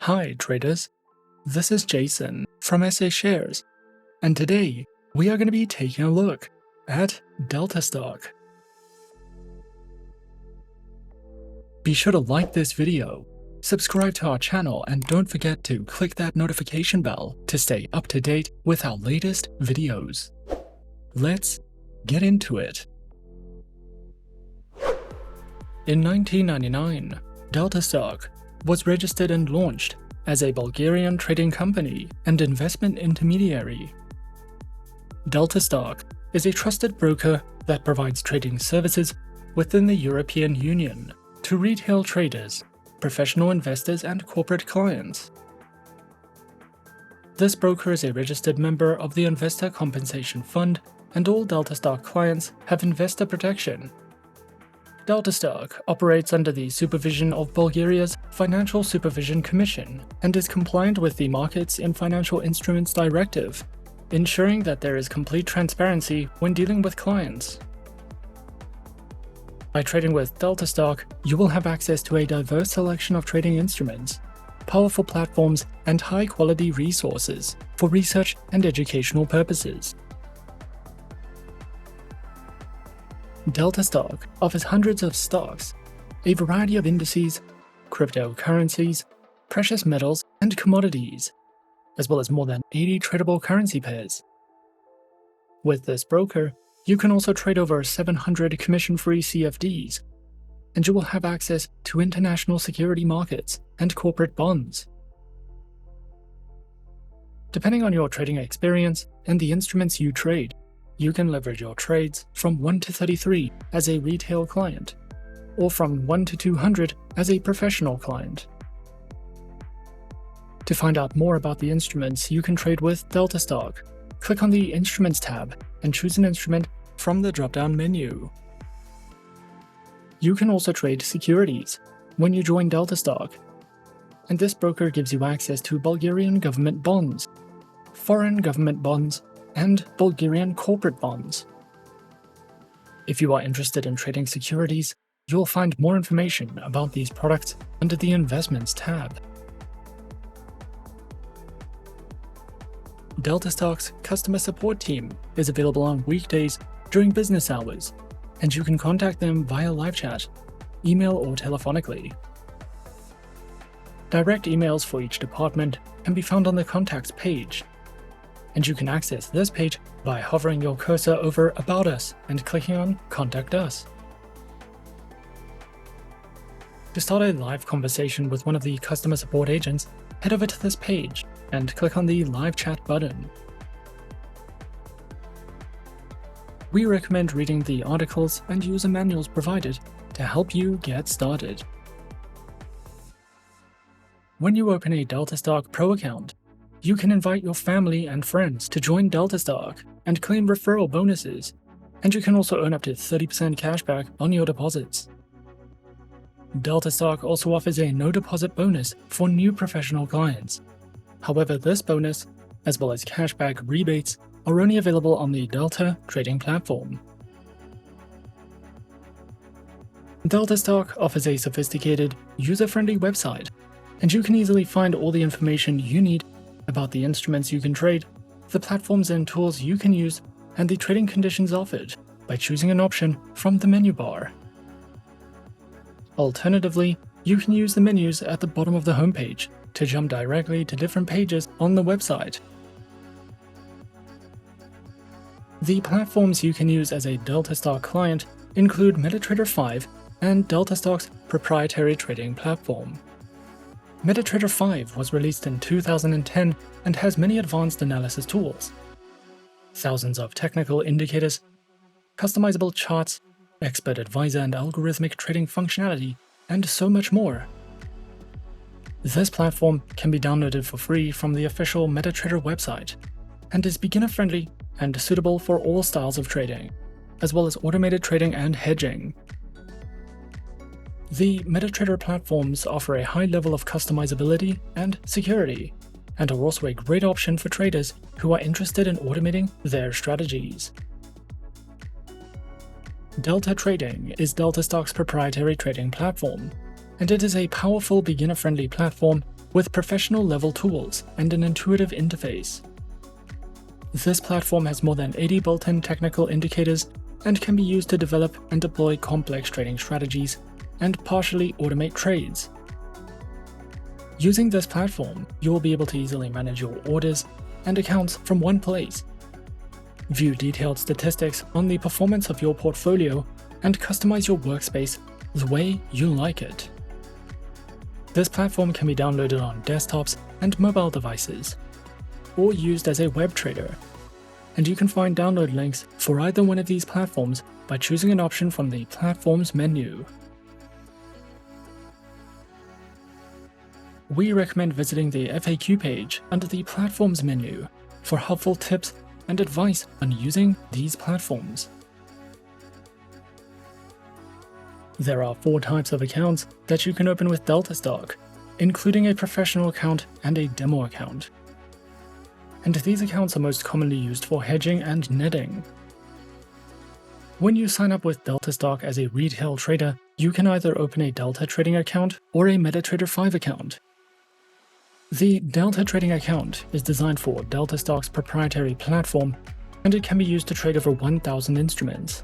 Hi traders, this is Jason from SA Shares, and today we are going to be taking a look at DeltaStock. Be sure to like this video, subscribe to our channel, and don't forget to click that notification bell to stay up to date with our latest videos. Let's get into it. In 1999, DeltaStock was registered and launched as a Bulgarian trading company and investment intermediary. DeltaStock is a trusted broker that provides trading services within the European Union to retail traders, professional investors, and corporate clients. This broker is a registered member of the Investor Compensation Fund, and all DeltaStock clients have investor protection. DeltaStock operates under the supervision of Bulgaria's Financial Supervision Commission and is compliant with the Markets in Financial Instruments Directive, ensuring that there is complete transparency when dealing with clients. By trading with DeltaStock, you will have access to a diverse selection of trading instruments, powerful platforms, and high-quality resources for research and educational purposes. DeltaStock offers hundreds of stocks, a variety of indices, cryptocurrencies, precious metals, and commodities, as well as more than 80 tradable currency pairs. With this broker, you can also trade over 700 commission-free CFDs, and you will have access to international security markets and corporate bonds. Depending on your trading experience and the instruments you trade, you can leverage your trades from 1 to 33 as a retail client, or from 1 to 200 as a professional client. To find out more about the instruments you can trade with DeltaStock, click on the Instruments tab and choose an instrument from the drop-down menu. You can also trade securities when you join DeltaStock, and this broker gives you access to Bulgarian government bonds, foreign government bonds, and Bulgarian corporate bonds. If you are interested in trading securities, you'll find more information about these products under the Investments tab. DeltaStock's customer support team is available on weekdays during business hours, and you can contact them via live chat, email, or telephonically. Direct emails for each department can be found on the Contacts page, and you can access this page by hovering your cursor over About Us and clicking on Contact Us. To start a live conversation with one of the customer support agents, head over to this page and click on the Live Chat button. We recommend reading the articles and user manuals provided to help you get started. When you open a DeltaStock Pro account, you can invite your family and friends to join DeltaStock and claim referral bonuses, and you can also earn up to 30% cashback on your deposits. DeltaStock also offers a no-deposit bonus for new professional clients. However, this bonus, as well as cashback rebates, are only available on the Delta trading platform. DeltaStock offers a sophisticated, user-friendly website, and you can easily find all the information you need about the instruments you can trade, the platforms and tools you can use, and the trading conditions offered by choosing an option from the menu bar. Alternatively, you can use the menus at the bottom of the homepage to jump directly to different pages on the website. The platforms you can use as a DeltaStock client include MetaTrader 5 and DeltaStock's proprietary trading platform. MetaTrader 5 was released in 2010 and has many advanced analysis tools, thousands of technical indicators, customizable charts, expert advisor and algorithmic trading functionality, and so much more. This platform can be downloaded for free from the official MetaTrader website and is beginner-friendly and suitable for all styles of trading, as well as automated trading and hedging. The MetaTrader platforms offer a high level of customizability and security, and are also a great option for traders who are interested in automating their strategies. Delta Trading is DeltaStock's proprietary trading platform, and it is a powerful beginner-friendly platform with professional-level tools and an intuitive interface. This platform has more than 80 built-in technical indicators and can be used to develop and deploy complex trading strategies and partially automate trades. Using this platform, you will be able to easily manage your orders and accounts from one place, view detailed statistics on the performance of your portfolio, and customize your workspace the way you like it. This platform can be downloaded on desktops and mobile devices, or used as a web trader, and you can find download links for either one of these platforms by choosing an option from the Platforms menu. We recommend visiting the FAQ page under the Platforms menu for helpful tips and advice on using these platforms. There are 4 types of accounts that you can open with DeltaStock, including a professional account and a demo account. And these accounts are most commonly used for hedging and netting. When you sign up with DeltaStock as a retail trader, you can either open a Delta Trading account or a MetaTrader 5 account. The Delta Trading account is designed for DeltaStock's proprietary platform, and it can be used to trade over 1,000 instruments.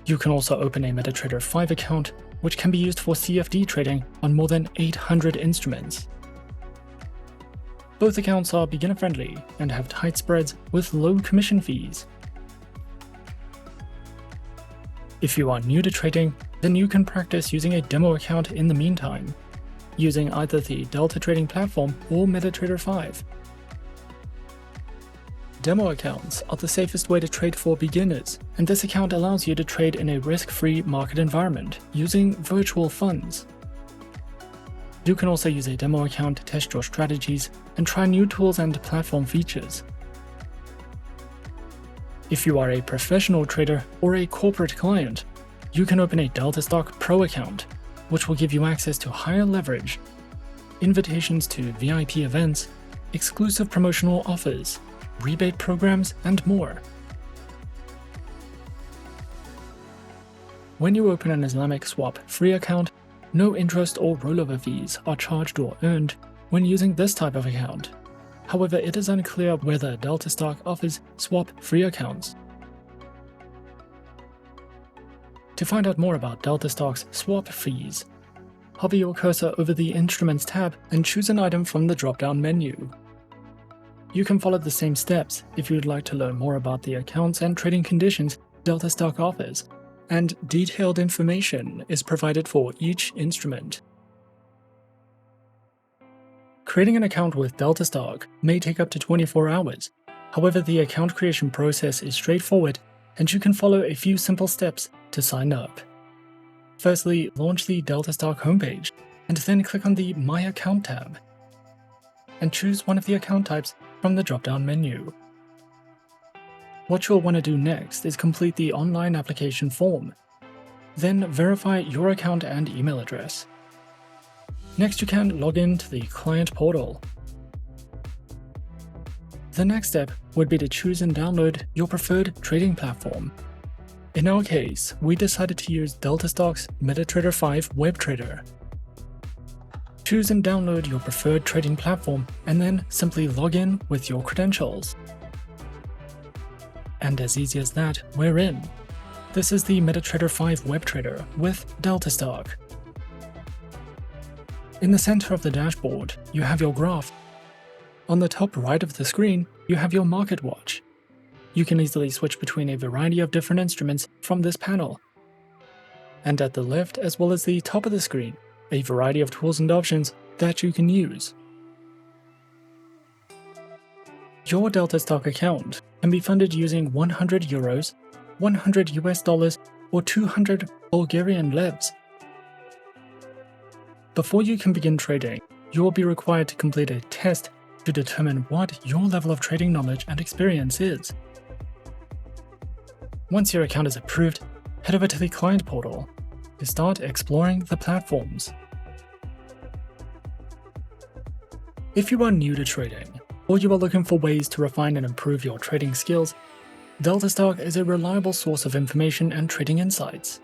You can also open a MetaTrader 5 account, which can be used for CFD trading on more than 800 instruments. Both accounts are beginner-friendly and have tight spreads with low commission fees. If you are new to trading, then you can practice using a demo account in the meantime, using either the Delta Trading platform or MetaTrader 5. Demo accounts are the safest way to trade for beginners, and this account allows you to trade in a risk-free market environment using virtual funds. You can also use a demo account to test your strategies and try new tools and platform features. If you are a professional trader or a corporate client, you can open a DeltaStock Pro account, which will give you access to higher leverage, invitations to VIP events, exclusive promotional offers, rebate programs, and more. When you open an Islamic swap free account, no interest or rollover fees are charged or earned when using this type of account. However, it is unclear whether DeltaStock offers swap free accounts. To find out more about DeltaStock's swap fees, hover your cursor over the Instruments tab and choose an item from the drop-down menu. You can follow the same steps if you would like to learn more about the accounts and trading conditions DeltaStock offers, and detailed information is provided for each instrument. Creating an account with DeltaStock may take up to 24 hours. However, the account creation process is straightforward, and you can follow a few simple steps to sign up. Firstly, launch the DeltaStock homepage, and then click on the My Account tab, and choose one of the account types from the drop-down menu. What you'll want to do next is complete the online application form. Then verify your account and email address. Next, you can log in to the client portal. The next step would be to choose and download your preferred trading platform. In our case, we decided to use DeltaStock's MetaTrader 5 web trader. Choose and download your preferred trading platform, and then simply log in with your credentials. And as easy as that, we're in. This is the MetaTrader 5 web trader with DeltaStock. In the center of the dashboard, you have your graph. On the top right of the screen, you have your market watch. You can easily switch between a variety of different instruments from this panel. And at the left as well as the top of the screen, a variety of tools and options that you can use. Your DeltaStock account can be funded using 100 euros, 100 US dollars, or 200 Bulgarian levs. Before you can begin trading, you will be required to complete a test to determine what your level of trading knowledge and experience is. Once your account is approved, head over to the client portal to start exploring the platforms. If you are new to trading, or you are looking for ways to refine and improve your trading skills, DeltaStock is a reliable source of information and trading insights.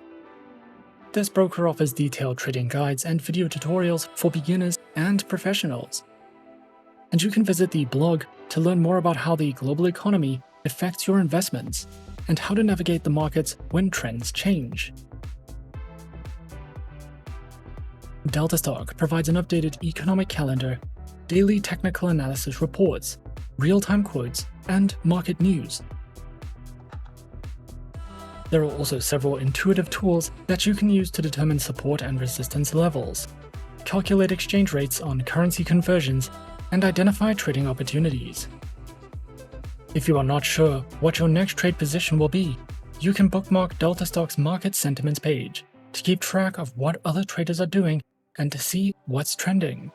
This broker offers detailed trading guides and video tutorials for beginners and professionals, and you can visit the blog to learn more about how the global economy affects your investments and how to navigate the markets when trends change. DeltaStock provides an updated economic calendar, daily technical analysis reports, real-time quotes, and market news. There are also several intuitive tools that you can use to determine support and resistance levels, calculate exchange rates on currency conversions, and identify trading opportunities. If you are not sure what your next trade position will be, you can bookmark DeltaStock's Market Sentiments page to keep track of what other traders are doing and to see what's trending.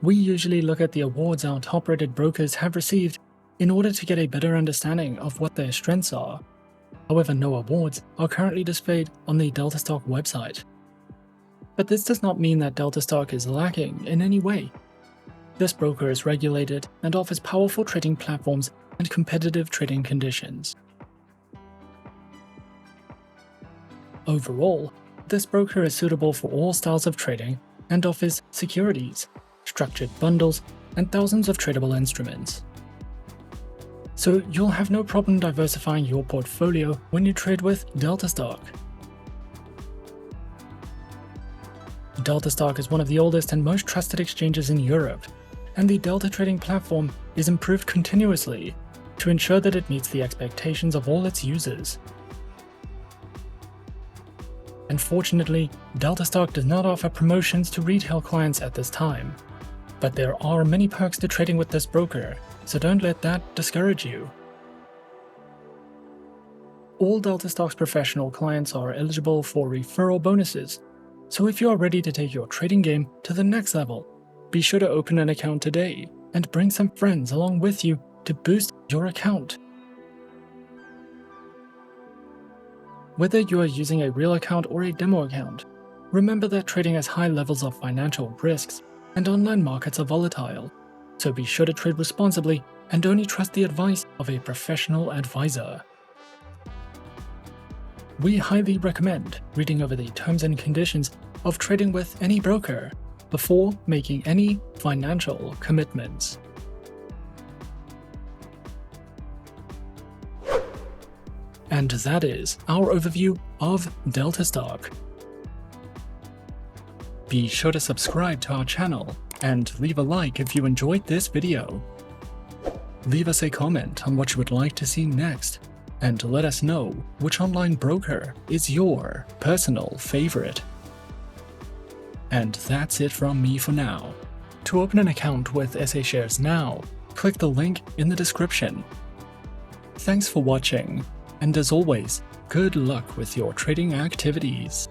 We usually look at the awards our top-rated brokers have received in order to get a better understanding of what their strengths are. However, no awards are currently displayed on the DeltaStock website. But this does not mean that DeltaStock is lacking in any way. This broker is regulated and offers powerful trading platforms and competitive trading conditions. Overall, this broker is suitable for all styles of trading and offers securities, structured bundles, and thousands of tradable instruments. So you'll have no problem diversifying your portfolio when you trade with DeltaStock. DeltaStock is one of the oldest and most trusted exchanges in Europe, and the Delta trading platform is improved continuously to ensure that it meets the expectations of all its users. Unfortunately, DeltaStock does not offer promotions to retail clients at this time, but there are many perks to trading with this broker, so don't let that discourage you. All DeltaStock's professional clients are eligible for referral bonuses, so if you are ready to take your trading game to the next level, be sure to open an account today and bring some friends along with you to boost your account. Whether you are using a real account or a demo account, remember that trading has high levels of financial risks and online markets are volatile, so be sure to trade responsibly and only trust the advice of a professional advisor. We highly recommend reading over the terms and conditions of trading with any broker before making any financial commitments. And that is our overview of DeltaStock. Be sure to subscribe to our channel and leave a like if you enjoyed this video. Leave us a comment on what you would like to see next, and let us know which online broker is your personal favorite. And that's it from me for now. To open an account with SA Shares now, click the link in the description. Thanks for watching, and as always, good luck with your trading activities.